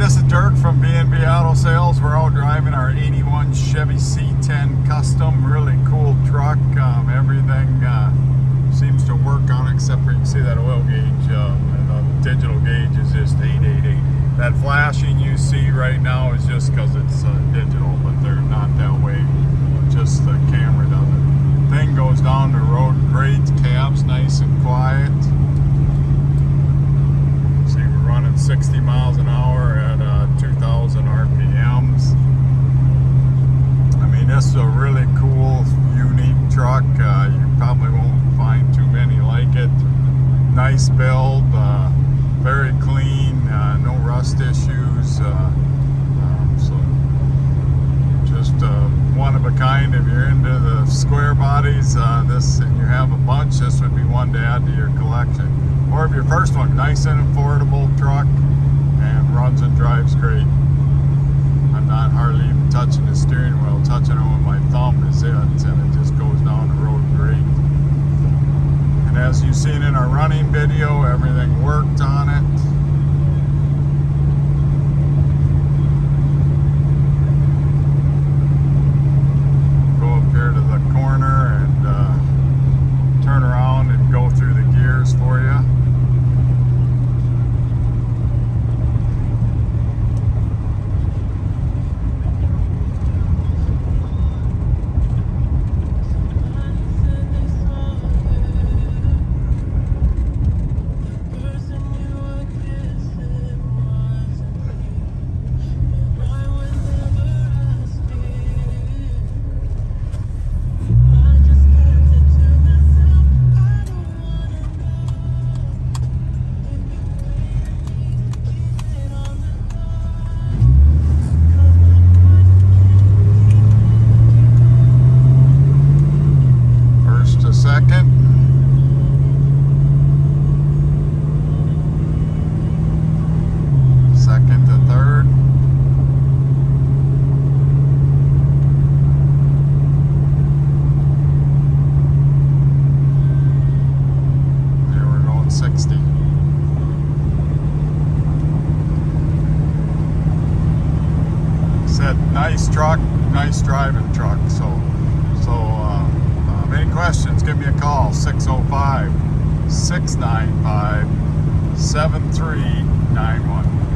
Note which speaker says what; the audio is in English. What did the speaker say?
Speaker 1: this is Dirk from B&B Auto Sales. We're out driving our 81 Chevy C10 Custom. Really cool truck. Everything seems to work on it, except for you can see that oil gauge. The digital gauge is just 888. That flashing you see right now is just because it's digital, but they're not that way. Just the camera does it. Thing goes down the road great. Cab's nice and quiet. 60 miles an hour at 2,000 RPMs. I mean, this is a really cool, unique truck. You probably won't find too many like it. Nice build, very clean, no rust issues. So just one of a kind. If you're into the square bodies, this, and you have a bunch, this would be one to add to your collection. Or if your first one, nice and affordable truck and runs and drives great. I'm not hardly even touching the steering wheel. Touching it with my thumb is it, and it just goes down the road great. And as you've seen in our running video, everything worked on it. Go up here to the corner and turn around and go through the gears for you. Second, second to third, there we're going 60. Said nice truck, nice driving truck. Any questions, give me a call, 605-695-7391.